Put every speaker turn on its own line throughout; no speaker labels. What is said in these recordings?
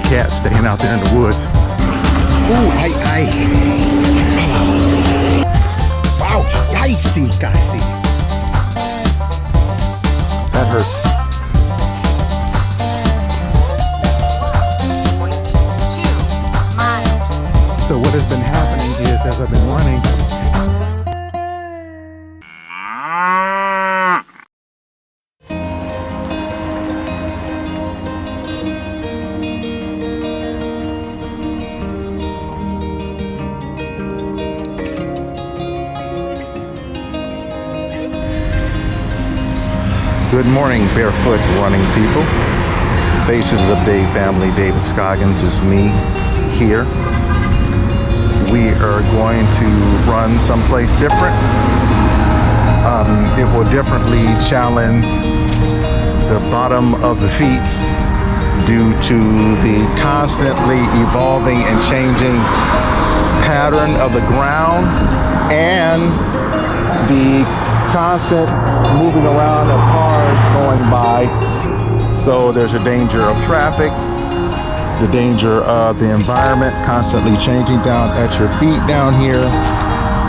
cats staying out there in the woods.
Ooh, ouch, yikesy, guys.
That hurts. So what has been happening is, as I've been running, good morning, barefoot running people. Faces of Dave family, David Scoggins is me here. We are going to run someplace different. It will differently challenge the bottom of the feet due to the constantly evolving and changing pattern of the ground and the constant moving around of cars going by. So there's a danger of traffic, the danger of the environment constantly changing down at your feet down here.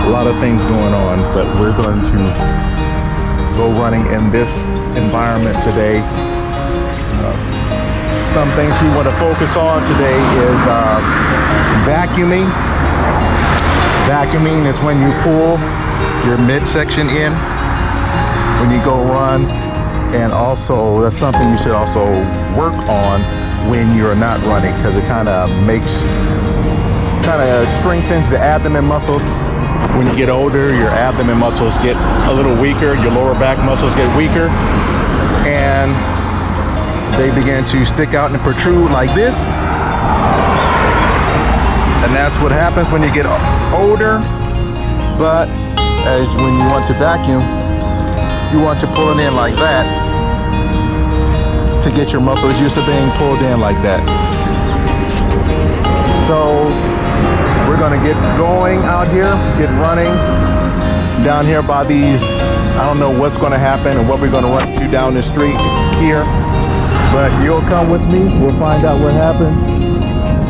A lot of things going on, but we're going to go running in this environment today. Some things we want to focus on today is vacuuming. Vacuuming is when you pull your midsection in when you go run, and also that's something you should also work on when you're not running, because it kind of strengthens the abdomen muscles. When you get older, your abdomen muscles get a little weaker, your lower back muscles get weaker, and they begin to stick out and protrude like this. And that's what happens when you get older. But as when you want to vacuum, you want to pull it in like that to get your muscles used to being pulled in like that. So we're gonna get going out here, get running down here by these, I don't know what's gonna happen and what we're gonna run to down the street here, but you'll come with me, we'll find out what happens.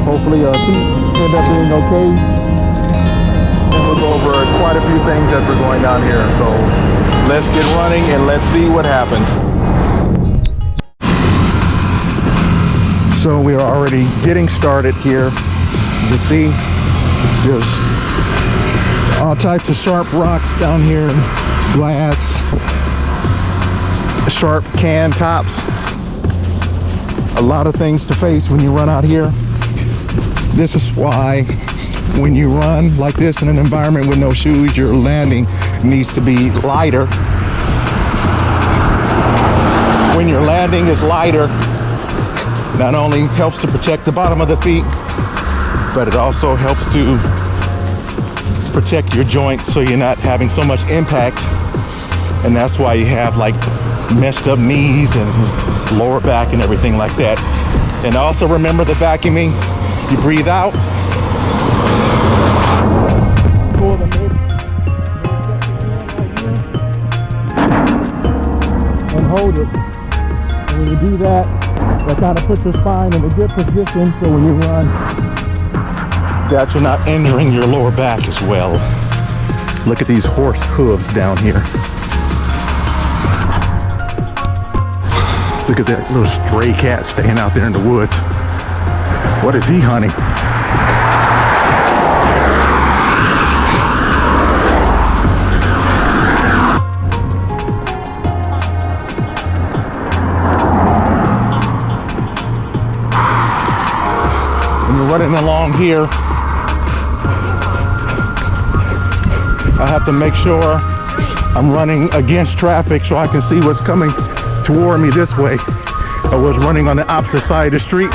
Hopefully our feet end up being okay. And we'll go over quite a few things as we're going down here. So let's get running and let's see what happens. So we are already getting started here. You can see there's all types of sharp rocks down here, glass, sharp can tops. A lot of things to face when you run out here. This is why when you run like this in an environment with no shoes, your landing needs to be lighter. When your landing is lighter, not only helps to protect the bottom of the feet, but it also helps to protect your joints so you're not having so much impact. And that's why you have like messed up knees and lower back and everything like that. And also remember the vacuuming, you breathe out, pull the and hold it. And when you do that, that kind of puts your spine in a good position so when you run, that you're not injuring your lower back as well. Look at these horse hooves down here. Look at that little stray cat staying out there in the woods. What is he hunting? When you're running along here, I have to make sure I'm running against traffic so I can see what's coming toward me this way. I was running on the opposite side of the street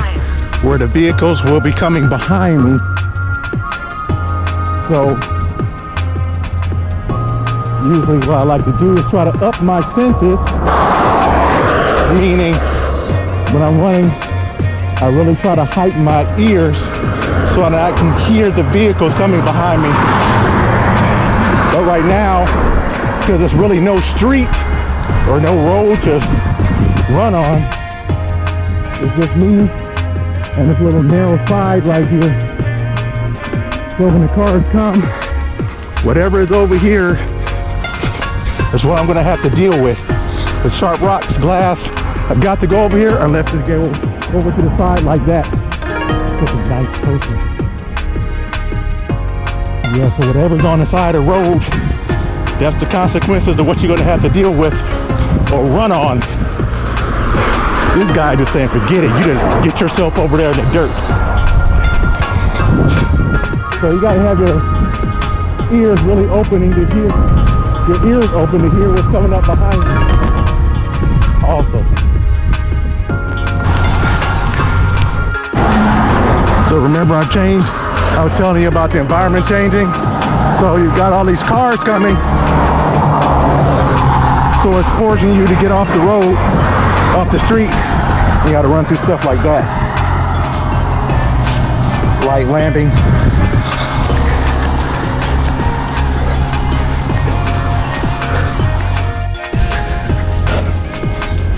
where the vehicles will be coming behind me. So usually what I like to do is try to up my senses, meaning when I'm running, I really try to heighten my ears so that I can hear the vehicles coming behind me. But right now, because there's really no street or no road to run on, it's just me and this little narrow slide right here. So when the cars come, whatever is over here is what I'm gonna have to deal with. The sharp rocks, glass, I've got to go over here unless it go over to the side like that. Such a nice person. Yeah, so whatever's on the side of the road, that's the consequences of what you're gonna have to deal with or run on. This guy just saying, forget it. You just get yourself over there in the dirt. So you gotta have your ears really opening to hear, your ears open to hear what's coming up behind you. Also. So remember I changed? I was telling you about the environment changing. So you've got all these cars coming. So it's forcing you to get off the road, off the street. You gotta run through stuff like that. Light landing.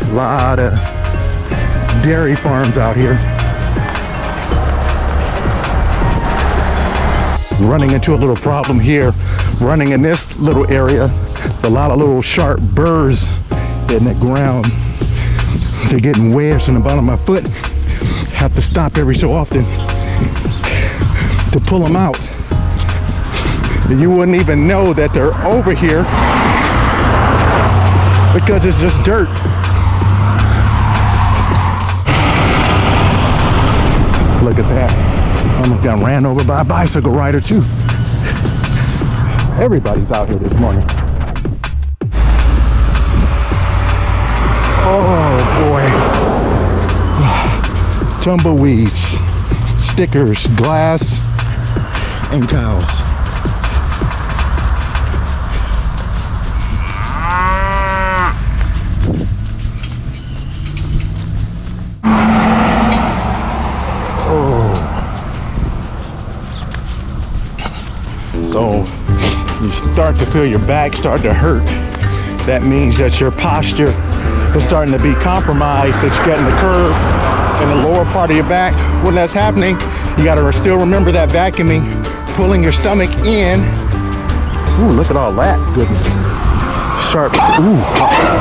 A lot of dairy farms out here. Running into a little problem here. Running in this little area, it's a lot of little sharp burrs in the ground. They're getting wedged in the bottom of my foot. Have to stop every so often to pull them out. And you wouldn't even know that they're over here because it's just dirt. Look at that. Almost got ran over by a bicycle rider too. Everybody's out here this morning. Oh boy. Tumbleweeds, stickers, glass, and cows. So you start to feel your back start to hurt. That means that your posture is starting to be compromised, that you're getting the curve in the lower part of your back. When that's happening, you gotta still remember that vacuuming, pulling your stomach in. Ooh, look at all that goodness. Sharp, ooh,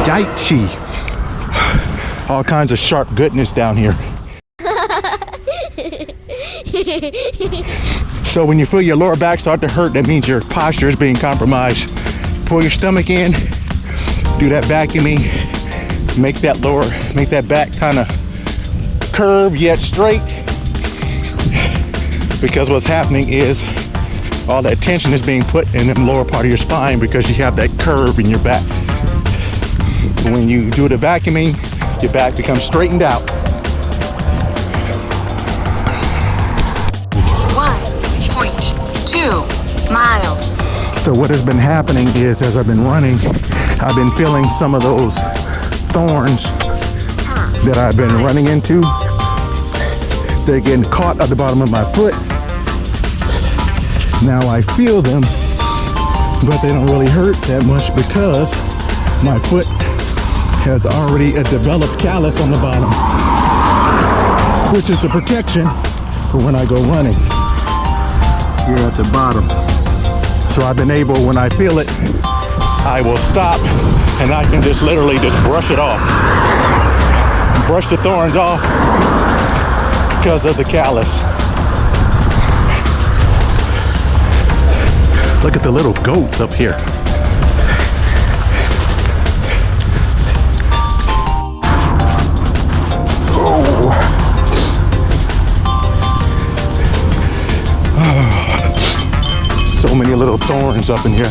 yikesy. All kinds of sharp goodness down here. So when you feel your lower back start to hurt, that means your posture is being compromised. Pull your stomach in, do that vacuuming, make that back kind of curve yet straight. Because what's happening is all that tension is being put in the lower part of your spine because you have that curve in your back. When you do the vacuuming, your back becomes straightened out.
1.2 miles.
So what has been happening is, as I've been running, I've been feeling some of those thorns that I've been running into. They're getting caught at the bottom of my foot. Now I feel them, but they don't really hurt that much because my foot has already a developed callus on the bottom, which is the protection for when I go running here at the bottom. So I've been able, when I feel it, I will stop and I can just literally just brush it off. Brush the thorns off because of the callus. Look at the little goats up here. So many little thorns up in here.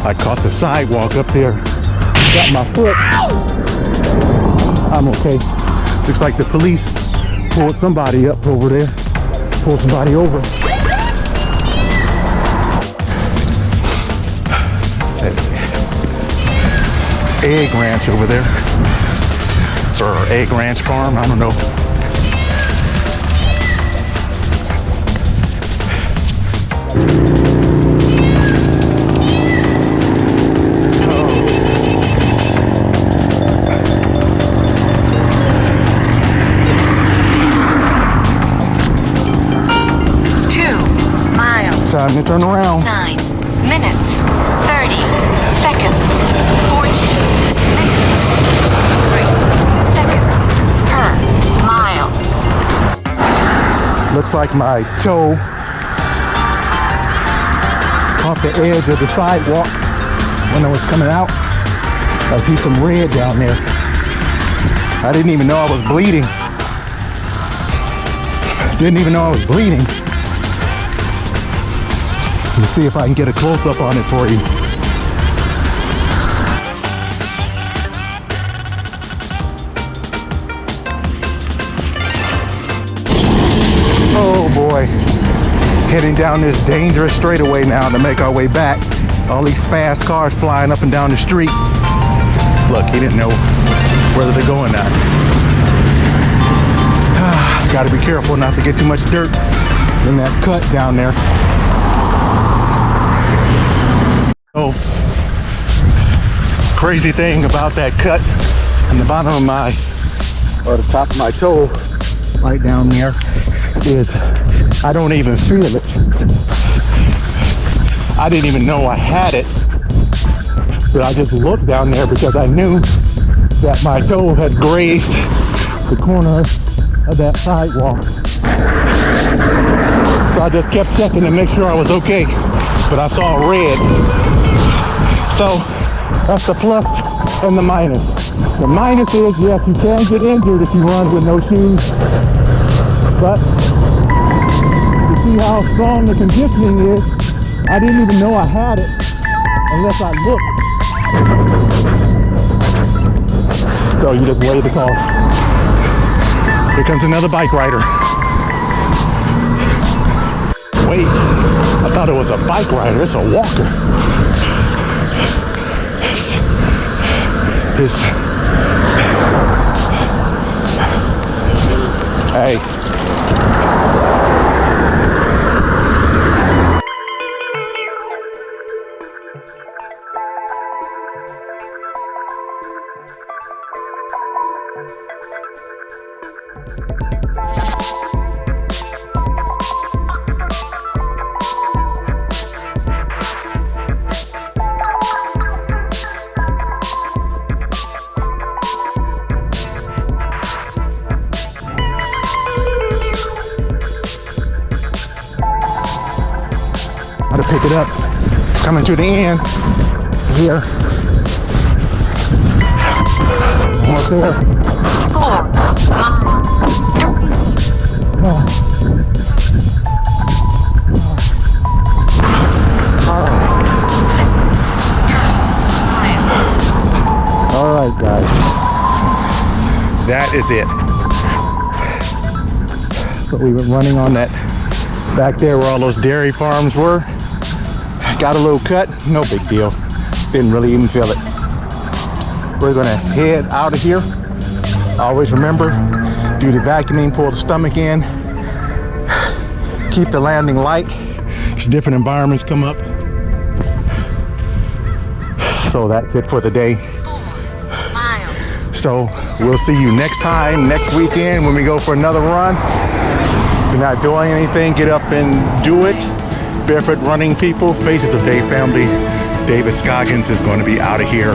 I caught the sidewalk up there. Got my foot. I'm okay. Looks like the police pulled somebody up over there. Pulled somebody over. Egg ranch over there, or egg ranch farm, I don't know. Turn around.
9 minutes, 30 seconds, 14 minutes, 3 seconds per mile.
Looks like my toe off the edge of the sidewalk when I was coming out. I see some red down there. I didn't even know I was bleeding. Didn't even know I was bleeding. Let's see if I can get a close-up on it for you. Oh boy. Heading down this dangerous straightaway now to make our way back. All these fast cars flying up and down the street. Look, he didn't know whether they're going or not. Gotta be careful not to get too much dirt in that cut down there. Oh, crazy thing about that cut on the bottom of my, or the top of my toe, right down there, is I don't even feel it. I didn't even know I had it, but I just looked down there because I knew that my toe had grazed the corner of that sidewalk. So I just kept checking to make sure I was okay, but I saw red. So that's the plus and the minus. The minus is, yes, you can get injured if you run with no shoes, but to see how strong the conditioning is, I didn't even know I had it unless I looked. So you just weigh the cost. Here comes another bike rider. Wait, I thought it was a bike rider. It's a walker. Hey. To pick it up, coming to the end here, almost there.
4
All right, guys, that is it. So we were running on that back there where all those dairy farms were. Got a little cut, no big deal. Didn't really even feel it. We're gonna head out of here. Always remember, do the vacuuming, pull the stomach in, keep the landing light as different environments come up. So that's it for the day.
4 miles.
So we'll see you next time, next weekend when we go for another run. If you're not doing anything, get up and do it. Barefoot running people, Faces of Dave family. David Scoggins is going to be out of here